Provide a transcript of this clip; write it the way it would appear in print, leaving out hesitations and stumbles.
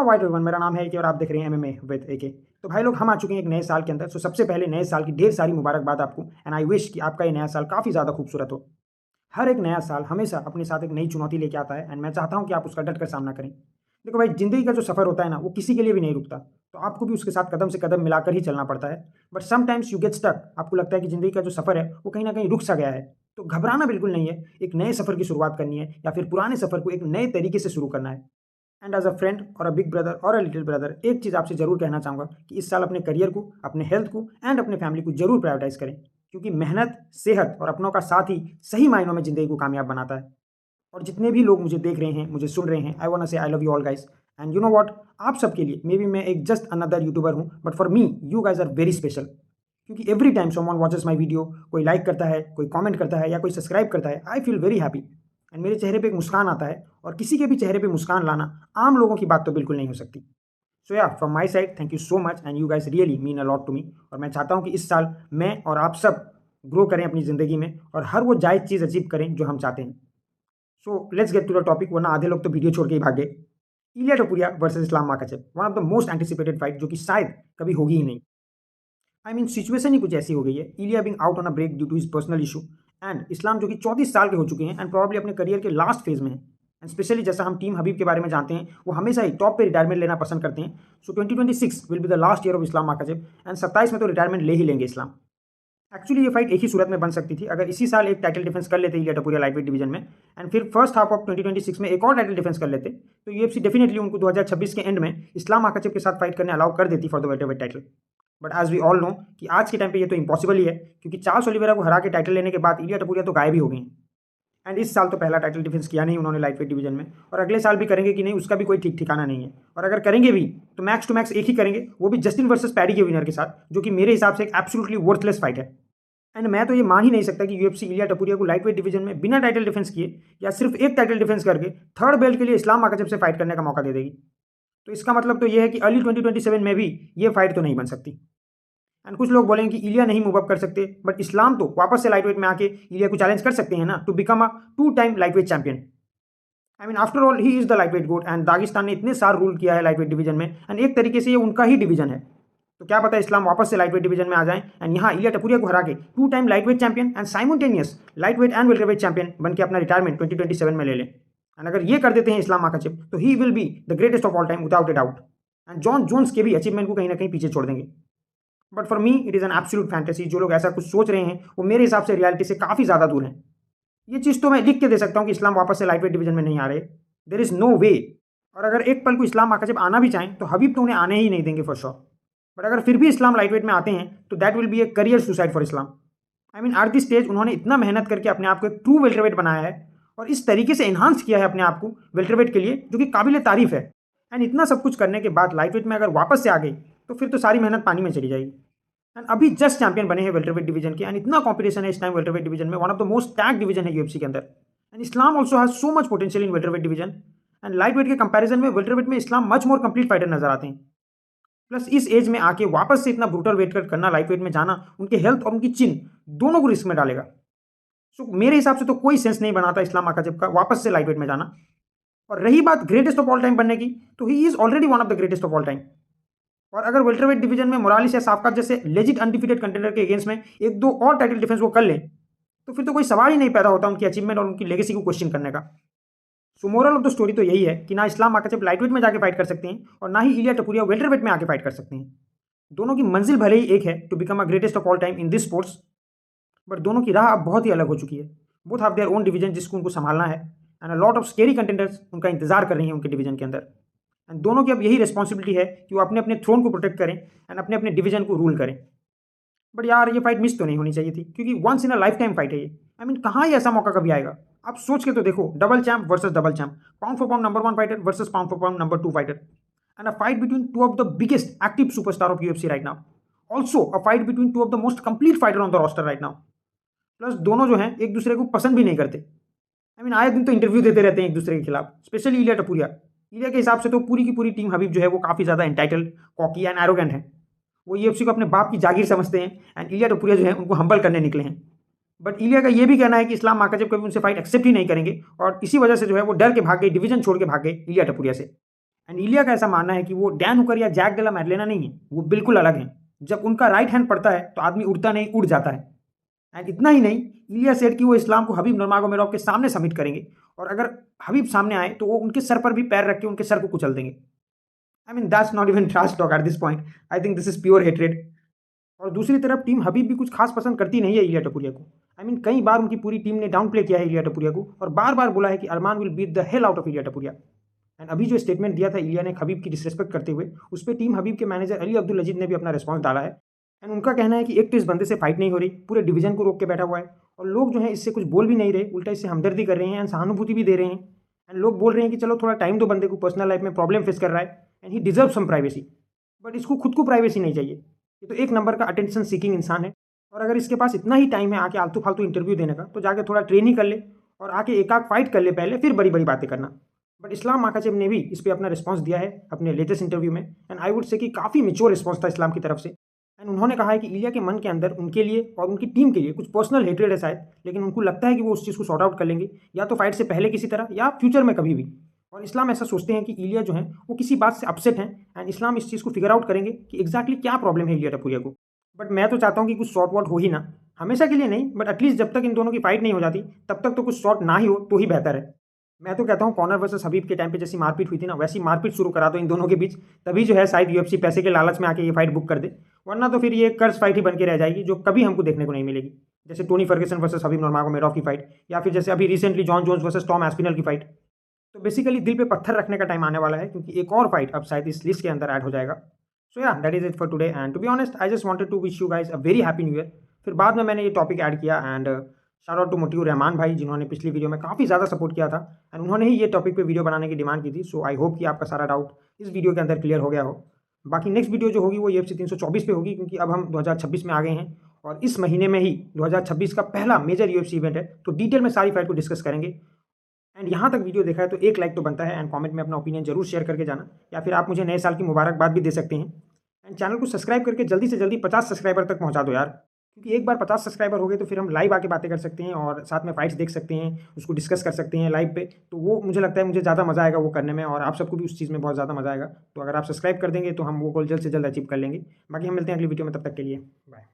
White everyone, मेरा नाम है एके और आप देख रहे हैं एमएमए विद एके। तो भाई लोग, हम आ चुके हैं एक नए साल के अंदर। सो सबसे पहले नए साल की ढेर सारी मुबारकबाद आपको, एंड आई विश कि आपका ये नया साल काफ़ी ज़्यादा खूबसूरत हो। हर एक नया साल हमेशा अपने साथ एक नई चुनौती लेके आता है, एंड मैं चाहता हूँ कि आप उसका डट कर सामना करें। देखो भाई, ज़िंदगी का जो सफ़र होता है ना, वो किसी के लिए भी नहीं रुकता, तो आपको भी उसके साथ कदम से कदम मिलाकर ही चलना पड़ता है। But sometimes you get stuck, आपको लगता है कि ज़िंदगी का जो सफ़र है वो कहीं ना कहीं रुक सा गया है। तो घबराना बिल्कुल नहीं है, एक नए सफ़र की शुरुआत करनी है या फिर पुराने सफ़र को एक नए तरीके से शुरू करना है। एंड एज अ फ्रेंड और अ बिग ब्रदर और अ लिटिल ब्रदर, एक चीज़ आपसे ज़रूर कहना चाहूँगा कि इस साल अपने करियर को, अपने हेल्थ को एंड अपने फैमिली को ज़रूर प्रायोरिटाइज करें, क्योंकि मेहनत, सेहत और अपनों का साथ ही सही मायनों में ज़िंदगी को कामयाब बनाता है। और जितने भी लोग मुझे देख रहे हैं, मुझे सुन रहे हैं, आई want to say I love you all guys. And you know what, आप सबके लिए मे बी मैं एक जस्ट अनदर यूट्यूबर हूँ, but for me you guys are very special. क्योंकि every time someone watches my video, कोई like करता है, कोई कमेंट करता है या कोई सब्सक्राइब करता है, I feel very happy. And मेरे चेहरे पे एक मुस्कान आता है, और किसी के भी चेहरे पे मुस्कान लाना आम लोगों की बात तो बिल्कुल नहीं हो सकती। So yeah, from my side thank you so much, and you guys really mean a lot to me. और मैं चाहता हूँ कि इस साल मैं और आप सब ग्रो करें अपनी ज़िंदगी में, और हर वो जायज़ चीज़ अचीव करें जो हम चाहते हैं। So let's get to the topic, वरना आधे लोग तो वीडियो छोड़ के ही भाग गए। Ilia Topuria versus Islam Makhachev, one of the most anticipated fight, जो कि शायद कभी होगी ही नहीं। आई मीन सिचुएशन ही कुछ ऐसी हो गई है, Ilia being out on a break due to his personal issue, and Islam जो कि 34 साल के हो चुके हैं एंड प्रॉब्ली अपने करियर के लास्ट फेज में हैं। एंड स्पेशली जैसा हम टीम हबीब के बारे में जानते हैं, वो हमेशा ही टॉप पे रिटायरमेंट लेना पसंद करते हैं। सो 2026 will be the last year of Islam Makhachev, and 27 में तो रिटायरमेंट ले ही लेंगे इस्लाम। एक्चुअली ये फाइट एक ही सूरत में बन सकती थी, अगर इसी साल एक टाइटल डिफेंस कर लेते इलिया टोपुरिया लाइटवेट डिवीजन में, एंड फिर फर्स्ट हाफ ऑफ 2026 में एक और टाइटल डिफेंस कर लेते, तो यूएफसी डेफिनेटली उनको 2026 के एंड में इस्लाम माखाचेव के साथ फाइट करने अलाउ कर देती for the welterweight title. But as we all know कि आज के टाइम पे ये तो इम्पॉसिबल ही है, क्योंकि चार्ल्स ओलिवेरा को हरा के टाइटल लेने के बाद इलिया टोपुरिया तो गायब ही हो गई हैं। एंड इस साल तो पहला टाइटल डिफेंस किया नहीं उन्होंने लाइटवेट डिवीजन में, और अगले साल भी करेंगे कि नहीं उसका भी कोई ठीक ठिकाना नहीं है। और अगर करेंगे भी तो मैक्स टू मैक्स एक ही करेंगे, वो भी जस्टिन वर्सेस पैरी के विनर के साथ, जो कि मेरे हिसाब से एक एब्सोल्युटली वर्थलेस फाइट है। एंड मैं तो ये मान ही नहीं सकता कि यूएफसी इलिया टोपुरिया को लाइटवेट डिवीजन में बिना टाइटल डिफेंस किए या सिर्फ एक टाइटल डिफेंस करके थर्ड बेल्ट के लिए इस्लाम माखाचेव से फाइट करने का मौका दे देगी। तो इसका मतलब तो ये है कि अर्ली 2027 में भी ये फाइट तो नहीं बन सकती। एंड कुछ लोग बोलेंगे कि इलिया नहीं मूव अप कर सकते, बट इस्लाम तो वापस से लाइटवेट में आके इलिया को चैलेंज कर सकते हैं ना, to become a 2 time lightweight champion. I mean after all he is the lightweight GOAT, and Dagestan ने इतने साल रूल किया है लाइटवेट डिवीजन में, एंड एक तरीके से ये उनका ही डिवीजन है। तो क्या पता इस्लाम वापस से लाइटवेट डिवीजन में आ जाए, एंड यहाँ इलिया टपुरिया को हरा के 2 time lightweight champion and simultaneous lightweight and welterweight champion बन के अपना रिटायरमेंट 2027 में ले लें। एंड अगर ये कर देते हैं इस्लाम माखाचेव, तो he will be the greatest of all time without a doubt, and John Jones के भी अचीवमेंट को कहीं ना कहीं पीछे छोड़ देंगे। But for me it is an absolute fantasy. जो लोग ऐसा कुछ सोच रहे हैं वो मेरे हिसाब से रियलिटी से काफ़ी ज़्यादा दूर हैं। ये चीज़ तो मैं लिख के दे सकता हूँ कि इस्लाम वापस से लाइटवेट डिवीजन में नहीं आ रहे, देयर इज़ नो वे। और अगर एक पल को इस्लाम माखाचेव आना भी चाहें तो हबीब तो उन्हें आने ही नहीं देंगे फॉर श्योर। बट अगर फिर भी इस्लाम लाइटवेट में आते हैं तो that will be a career suicide for Islam. I mean at this stage उन्होंने इतना मेहनत करके अपने आप को एक ट्रू वेल्टरवेट बनाया है, और इस तरीके से एनहांस किया है अपने आप को वेल्टरवेट के लिए, जो कि काबिल तारीफ है। एंड इतना सब कुछ करने के बाद लाइटवेट में अगर वापस से आ गई, तो फिर तो सारी मेहनत पानी में चली जाएगी। एंड अभी जस्ट चैंपियन बने हैं वेल्टरवेट डिवीजन के, एंड इतना कॉम्पिटिशन है इस टाइम वेल्टरवेट डिवीजन में, one of the most tag division है यूएफसी के अंदर। And Islam also has so much potential in welterweight division, and lightweight के कंपैरिजन में वेल्टरवेट में इस्लाम मच मोर कंप्लीट फाइटर नजर आते हैं। प्लस इस एज में आके वापस से इतना ब्रूटल वेट कट करना, लाइटवेट में जाना, उनके हेल्थ और उनकी चिन दोनों को रिस्क में डालेगा। सो मेरे हिसाब से तो कोई सेंस नहीं बनाता इस्लाम माखाचेव का वापस से लाइटवेट में जाना। और रही बात ग्रेटेस्ट ऑफ ऑल टाइम बनने की, तो he is already one of the greatest of all time. और अगर वेल्टरवेट डिवीजन में मोरालिस या साफकात जैसे लेजिट अनडिफिटेड कंटेंडर के अगेंस्ट में एक दो और टाइटल डिफेंस वो कर लें, तो फिर तो कोई सवाल ही नहीं पैदा होता उनकी अचीवमेंट और उनकी लेगेसी को क्वेश्चन करने का। सो मोरल ऑफ द स्टोरी तो यही है कि ना इस्लाम माखाचेव लाइटवेट में जाके फाइट कर सकते हैं, और ना ही इलिया टपुरिया वेल्टरवेट में आके फाइट कर सकते हैं। दोनों की मंजिल भले ही एक है, to become a greatest of all time in this sports, but दोनों की राह अब बहुत ही अलग हो चुकी है। Both have their own division जिसको उनको संभालना है, and a lot of scary contenders उनका इंतजार कर रही हैं उनके डिवीजन के अंदर। एंड दोनों की अब यही रिस्पॉन्सिबिलिटी है कि वो अपने अपने थ्रोन को प्रोटेक्ट करें एंड अपने अपने डिवीजन को रूल करें। बट यार ये फाइट मिस तो नहीं होनी चाहिए थी, क्योंकि once in a lifetime fight है ये। आई मीन कहाँ ही ऐसा मौका कभी आएगा? आप सोच के तो देखो, double champ versus double champ, pound for pound number 1 fighter versus pound for pound number 2 fighter, and a fight between two of the biggest active superstar of UFC right now. Also a fight between two of the most complete fighter on the roster right now. Plus दोनों जो हैं एक दूसरे को पसंद भी नहीं करते। आई मीन आए दिन तो इंटरव्यू देते रहते हैं एक दूसरे के खिलाफ, स्पेशली इलिया टपुरिया। इलिया के हिसाब से तो पूरी की पूरी टीम हबीब जो है वो काफ़ी ज़्यादा एंटाइटल्ड, कॉकी एंड एरोगेंट है। वो यूएफसी को अपने बाप की जागीर समझते हैं, एंड इलिया टपुरिया जो है उनको हम्बल करने निकले हैं। बट इलिया का ये भी कहना है कि इस्लाम माखाचेव कभी उनसे फाइट एक्सेप्ट ही नहीं करेंगे, और इसी वजह से जो है वो डर के भाग गए, डिवीजन छोड़ के भाग गए इलिया टपुरिया से। एंड इलिया का ऐसा मानना है कि वो डैन हुकर या जैक डेला मैडलेना नहीं है, वो बिल्कुल अलग हैं। जब उनका राइट हैंड पड़ता है तो आदमी उड़ता नहीं, उड़ जाता है। एंड इतना ही नहीं, इलिया सेड कि वो इस्लाम को हबीब नुरमागोमेडोव के सामने सबमिट करेंगे, और अगर हबीब सामने आए तो वो उनके सर पर भी पैर रख के उनके सर को कुचल देंगे। I mean that's not even trust talk at this point, I think this is pure hatred. और दूसरी तरफ टीम हबीब भी कुछ खास पसंद करती नहीं है इलिया टपुरिया को। आई मीन कई बार उनकी पूरी टीम ने डाउन प्ले किया है इलिया टपुरिया को, और बार बार बोला है कि Arman will beat the hell out of Ilia Topuria. And अभी जो स्टेटमेंट दिया था इलिया ने हबीब की डिसरेस्पेक्ट करते हुए, उस पर टीम हबीब के मैनेजर अली अब्दुल अजीज ने भी अपना रिस्पॉन्स डाला है। एंड उनका कहना है कि एक तो इस बंदे से फाइट नहीं हो रही, पूरे डिवीजन को रोक के बैठा हुआ है, और लोग जो है इससे कुछ बोल भी नहीं रहे, उल्टा इससे हमदर्दी कर रहे हैं एंड सहानुभूति भी दे रहे हैं। एंड लोग बोल रहे हैं कि चलो थोड़ा टाइम दो बंदे को, पर्सनल लाइफ में प्रॉब्लम फेस कर रहा है and he deserve some privacy. But इसको खुद को प्राइवेसी नहीं चाहिए, ये तो एक नंबर का अटेंशन सीकिंग इंसान है। और अगर इसके पास इतना ही टाइम है आके आलतू फालतू इंटरव्यू देने का, तो जाके थोड़ा ट्रेन ही कर ले और आके एक आध फाइट कर ले पहले, फिर बड़ी बड़ी बातें करना। बट इस्लाम माखाचेव ने भी इस पर अपना रिस्पांस दिया है अपने लेटेस्ट इंटरव्यू में, एंड आई वुड से कि काफ़ी मेच्योर रिस्पांस था इस्लाम की तरफ से। एंड उन्होंने कहा है कि इलिया के मन के अंदर उनके लिए और उनकी टीम के लिए कुछ पर्सनल हेट्रेड है शायद, लेकिन उनको लगता है कि वो उस चीज़ को सॉर्ट आउट कर लेंगे, या तो फाइट से पहले किसी तरह या फ्यूचर में कभी भी। और इस्लाम ऐसा सोचते हैं कि इलिया जो है वो किसी बात से अपसेट हैं, एंड इस्लाम इस चीज़ को फिगर आउट करेंगे कि एग्जैक्टली क्या प्रॉब्लम है इलिया टपुरिया को। बट मैं तो चाहता हूँ कि कुछ शॉर्ट वॉट हो ही ना, हमेशा के लिए नहीं, बट एटलीस्ट जब तक इन दोनों की फाइट नहीं हो जाती तब तक तो कुछ शॉर्ट ना ही हो तो ही बेहतर है। मैं तो कहता हूँ कॉनर वर्सेस हबीब के टाइम पे जैसी मारपीट हुई थी ना, वैसी मारपीट शुरू करा दो इन दोनों के बीच, तभी जो है शायद यूएफसी पैसे के लालच में आके ये फाइट बुक कर दे, वरना तो फिर ये कर्ज फाइट ही बन के रह जाएगी जो कभी हमको देखने को नहीं मिलेगी। जैसे Tony Ferguson versus Khabib Nurmagomedov की फाइट, या फिर जैसे अभी recently Jon Jones versus Tom Aspinall की फाइट। तो बेसिकली दिल पे पत्थर रखने का टाइम आने वाला है, क्योंकि एक और फाइट अब शायद इस लिस्ट के अंदर ऐड हो जाएगा। So yeah that is it for today, and to be honest I just wanted to wish you guys a very happy new year. फिर बाद में मैंने ये टॉपिक ऐड किया, and shout out to Motiur Rahman भाई जिन्होंने पिछली वीडियो में काफ़ी ज़्यादा सपोर्ट किया था, एंड उन्होंने ही ये टॉपिक पे वीडियो बनाने की डिमांड की थी। सो आई होप कि आपका सारा डाउट इस वीडियो के अंदर क्लियर हो गया हो। बाकी नेक्स्ट वीडियो जो होगी वो UFC 324 पे होगी, क्योंकि अब हम 2026 में आ गए हैं, और इस महीने में ही 2026 का पहला मेजर UFC इवेंट है, तो डिटेल में सारी फाइट को डिस्कस करेंगे। एंड यहाँ तक वीडियो देखा है तो एक लाइक तो बनता है, एंड कमेंट में अपना ओपिनियन जरूर शेयर करके जाना, या फिर आप मुझे नए साल की मुबारकबाद भी दे सकते हैं। एंड चैनल को सब्सक्राइब करके जल्दी से जल्दी 50 सब्सक्राइबर तक पहुँचा दो यार, क्योंकि एक बार 50 सब्सक्राइबर हो गए तो फिर हम लाइव आके बातें कर सकते हैं और साथ में फाइट्स देख सकते हैं, उसको डिस्कस कर सकते हैं लाइव पे। तो वो मुझे लगता है मुझे ज़्यादा मज़ा आएगा वो करने में, और आप सबको भी उस चीज़ में बहुत ज़्यादा मज़ा आएगा। तो अगर आप सब्सक्राइब कर देंगे तो हम वो गोल जल्द से जल्द अचीव कर लेंगे। बाकी हम मिलते हैं अगली वीडियो में, तब तक के लिए बाय।